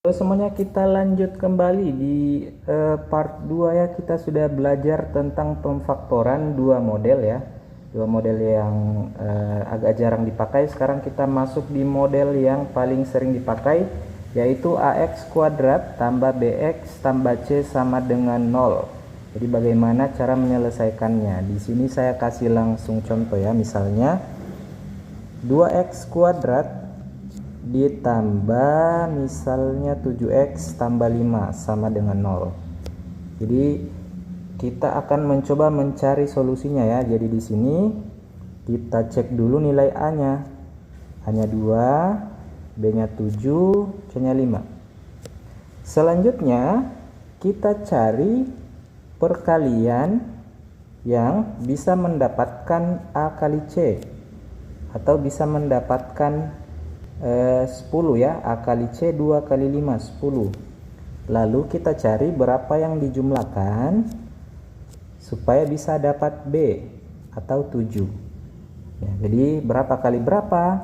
Halo semuanya, kita lanjut kembali di part 2 ya. Kita sudah belajar tentang pemfaktoran dua model ya. Dua model yang agak jarang dipakai. Sekarang kita masuk di model yang paling sering dipakai, yaitu AX kuadrat tambah BX tambah C sama dengan 0. Jadi bagaimana cara menyelesaikannya? Di sini saya kasih langsung contoh ya. Misalnya 2x kuadrat ditambah misalnya 7x tambah 5 sama dengan 0. Jadi kita akan mencoba mencari solusinya ya. Jadi di sini kita cek dulu nilai A-nya. A-nya 2, B-nya 7, C-nya 5. Selanjutnya kita cari perkalian yang bisa mendapatkan A kali C, atau bisa mendapatkan 10 ya. A kali C 2 kali 5 10. Lalu kita cari berapa yang dijumlahkan supaya bisa dapat B atau 7 ya. Jadi berapa kali berapa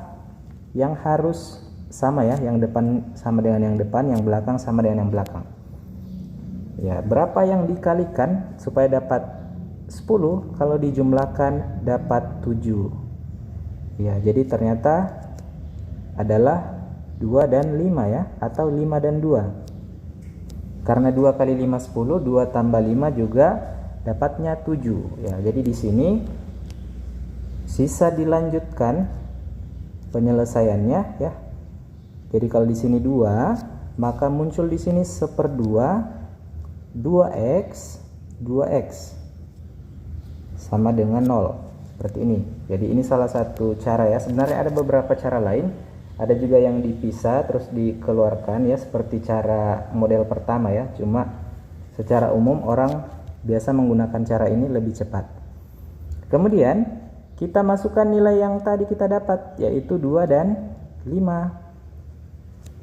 yang harus sama ya, yang depan sama dengan yang depan, yang belakang sama dengan yang belakang ya. Berapa yang dikalikan supaya dapat 10 kalau dijumlahkan dapat 7 ya. Jadi ternyata adalah 2 dan 5 ya, atau 5 dan 2. Karena 2 kali 5 10, 2 tambah 5 juga dapatnya 7 ya. Jadi di sini sisa dilanjutkan penyelesaiannya ya. Jadi kalau di sini 2, maka muncul di sini 1/2 2x 2x sama dengan 0 seperti ini. Jadi ini salah satu cara ya. Sebenarnya ada beberapa cara lain. Ada juga yang dipisah terus dikeluarkan ya, seperti cara model pertama ya. Cuma secara umum orang biasa menggunakan cara ini lebih cepat. Kemudian kita masukkan nilai yang tadi kita dapat, yaitu 2 dan 5.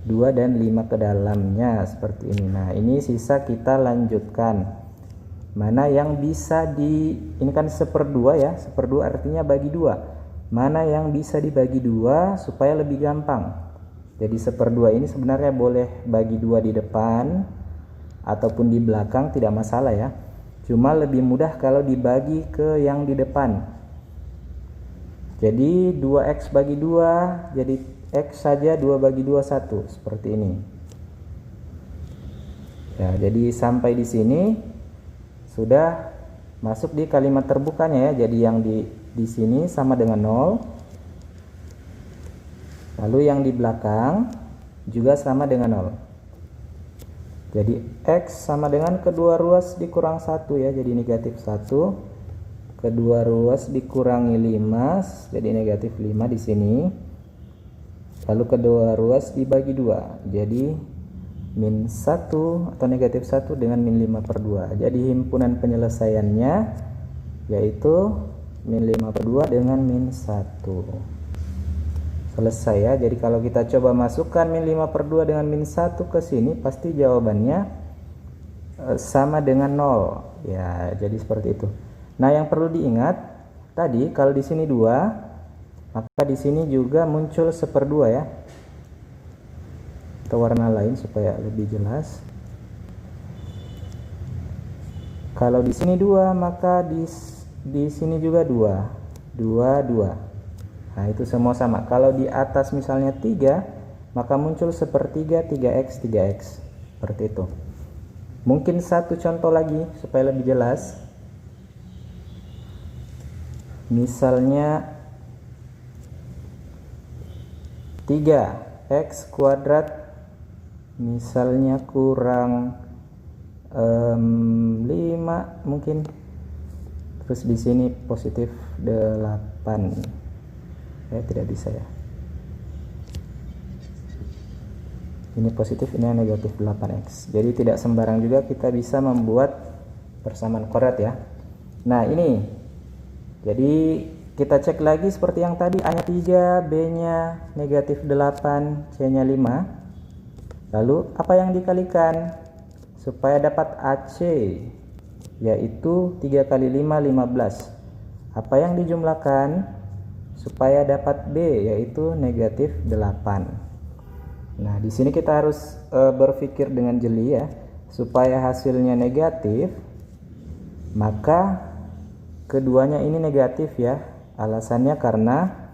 2 dan 5 ke dalamnya seperti ini. Nah ini sisa kita lanjutkan. Mana yang bisa ini kan 1/2 ya. 1/2 artinya bagi 2. Mana yang bisa dibagi 2 supaya lebih gampang. Jadi 1/2 ini sebenarnya boleh bagi 2 di depan ataupun di belakang, tidak masalah ya. Cuma lebih mudah kalau dibagi ke yang di depan. Jadi 2x bagi 2, jadi x saja 2 bagi 2 1 seperti ini. Ya, jadi sampai di sini sudah masuk di kalimat terbukanya ya. Jadi yang di sini sama dengan 0. Lalu yang di belakang juga sama dengan 0. Jadi x sama dengan kedua ruas dikurang 1 ya, jadi negatif 1. Kedua ruas dikurangi 5, jadi negatif 5 di sini. Lalu kedua ruas dibagi 2, jadi min 1 atau negatif 1 dengan min 5/2. Jadi himpunan penyelesaiannya yaitu min 5/2 dengan min 1. Selesai ya. Jadi kalau kita coba masukkan min 5/2 dengan min 1 ke sini, pasti jawabannya sama dengan 0 ya. Jadi seperti itu. Nah yang perlu diingat tadi, kalau di sini 2, maka di sini juga muncul 1/2 ya. Atau warna lain supaya lebih jelas. Kalau di sini 2, maka di sini juga 2. Nah itu semua sama. Kalau di atas misalnya 3, maka muncul 1/3 3x 3x seperti itu. Mungkin satu contoh lagi supaya lebih jelas. Misalnya 3x kuadrat misalnya kurang 5 mungkin. Terus di sini positif 8. Tidak bisa ya. Ini positif, ini negatif 8x. Jadi tidak sembarang juga kita bisa membuat persamaan kuadrat ya. Nah ini. Jadi kita cek lagi seperti yang tadi. A-nya 3, B-nya negatif 8, C-nya 5. Lalu apa yang dikalikan supaya dapat AC, yaitu 3 kali 5 15. Apa yang dijumlahkan supaya dapat B, yaitu negatif 8. Nah, di sini kita harus berpikir dengan jeli ya, supaya hasilnya negatif, maka keduanya ini negatif ya. Alasannya karena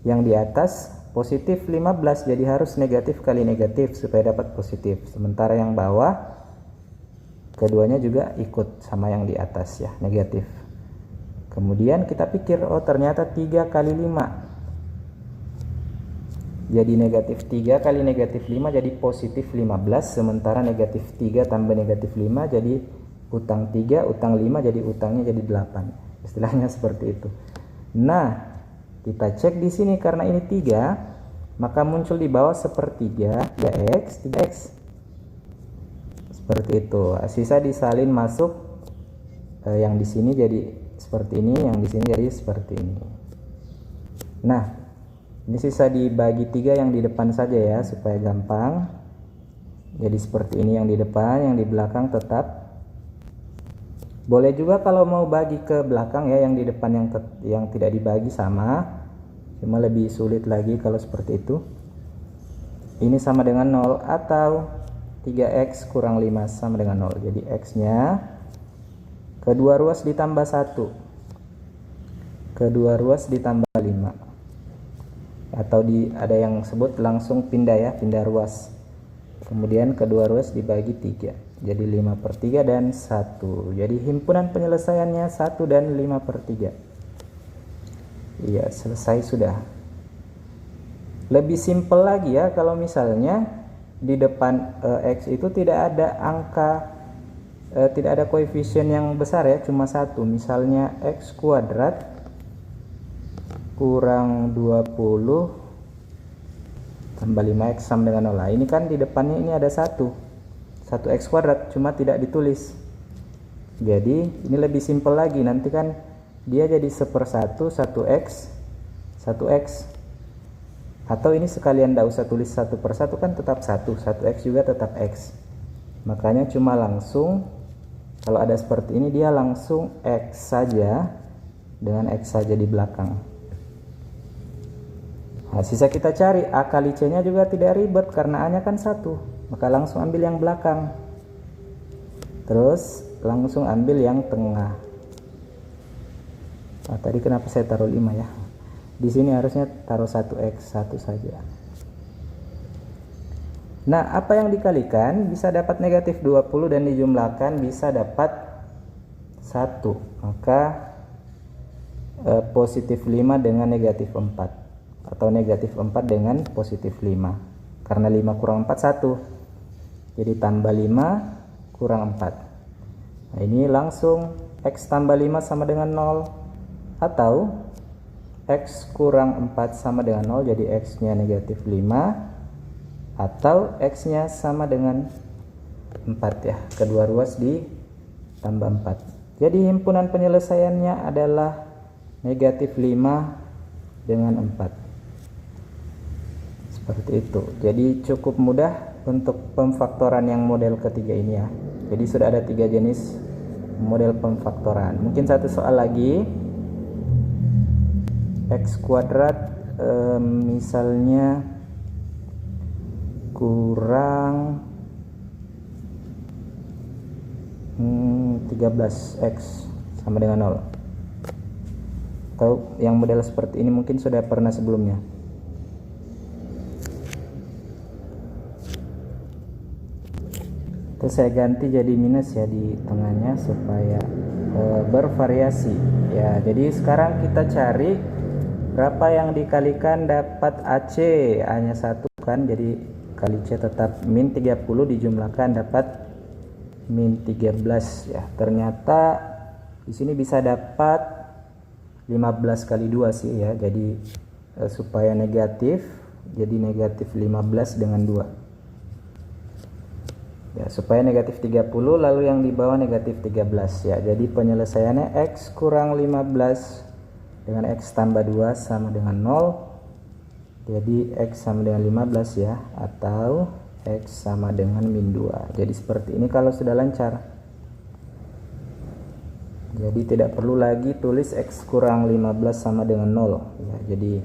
yang di atas positif 15, jadi harus negatif kali negatif supaya dapat positif. Sementara yang bawah keduanya juga ikut sama yang di atas ya, negatif. Kemudian kita pikir, oh ternyata 3 kali 5 jadi negatif 3 kali negatif 5 jadi positif 15, sementara negatif 3 tambah negatif 5 jadi utang 3, utang 5 jadi utangnya jadi 8. Istilahnya seperti itu. Nah, kita cek di sini karena ini 3, maka muncul di bawah sepertiga, 3x, 3x. Seperti itu. Sisa disalin masuk, yang di sini jadi seperti ini, yang di sini jadi seperti ini. Nah, ini sisa dibagi 3 yang di depan saja ya, supaya gampang. Jadi seperti ini yang di depan, yang di belakang tetap. Boleh juga kalau mau bagi ke belakang ya, yang di depan yang tidak dibagi sama. Cuma lebih sulit lagi kalau seperti itu. Ini sama dengan 0 atau 3x kurang 5 sama dengan 0. Jadi x-nya kedua ruas ditambah 1. Kedua ruas ditambah 5. Atau ada yang sebut langsung pindah ya, pindah ruas. Kemudian kedua ruas dibagi 3. Jadi 5/3 dan 1. Jadi himpunan penyelesaiannya 1 dan 5/3. Iya, selesai sudah. Lebih simpel lagi ya kalau misalnya di depan x itu tidak ada angka, tidak ada koefisien yang besar ya, cuma 1. Misalnya x kuadrat kurang 20 tambah 5x sama dengan 0. Nah, ini kan di depannya ini ada 1x kuadrat, cuma tidak ditulis. Jadi ini lebih simpel lagi, nanti kan dia jadi 1/1 1x 1x, atau ini sekalian tidak usah tulis 1/1 kan tetap 1x juga tetap x. Makanya cuma langsung kalau ada seperti ini dia langsung x saja dengan x saja di belakang. Nah, sisa kita cari A kali C nya juga tidak ribet karena A nya kan 1, maka langsung ambil yang belakang, terus langsung ambil yang tengah. Nah, tadi kenapa saya taruh 5 ya, di sini harusnya taruh 1x 1 saja. Nah, apa yang dikalikan bisa dapat negatif 20 dan dijumlahkan bisa dapat 1, maka positif 5 dengan negatif 4 atau negatif 4 dengan positif 5, karena 5 kurang 4 1, jadi tambah 5 kurang 4. Nah, ini langsung x tambah 5 sama dengan 0, atau x kurang 4 sama dengan 0, jadi x nya negatif 5, atau x nya sama dengan 4 ya, kedua ruas ditambah 4. Jadi himpunan penyelesaiannya adalah negatif 5 dengan 4. Seperti itu. Jadi cukup mudah untuk pemfaktoran yang model ketiga ini ya. Jadi sudah ada 3 jenis model pemfaktoran. Mungkin satu soal lagi, x kuadrat misalnya kurang 13x sama dengan 0. Atau yang model seperti ini mungkin sudah pernah sebelumnya. Terus saya ganti jadi minus ya di tengahnya supaya bervariasi ya. Jadi sekarang kita cari berapa yang dikalikan dapat AC. A nya 1 kan, jadi kali C tetap min 30 dijumlahkan dapat min 13 ya. Ternyata di sini bisa dapat 15 kali 2 sih ya. Jadi supaya negatif, jadi negatif 15 dengan 2 ya, supaya negatif 30 lalu yang di bawah negatif 13 ya. Jadi penyelesaiannya x kurang 15 dengan x tambah 2 sama dengan 0. Jadi x sama dengan 15 ya, atau x sama dengan min 2. Jadi seperti ini kalau sudah lancar. Jadi tidak perlu lagi tulis x kurang 15 sama dengan 0 ya. Jadi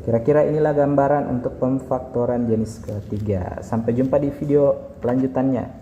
Kira-kira inilah gambaran untuk pemfaktoran jenis ketiga. Sampai jumpa di video lanjutannya.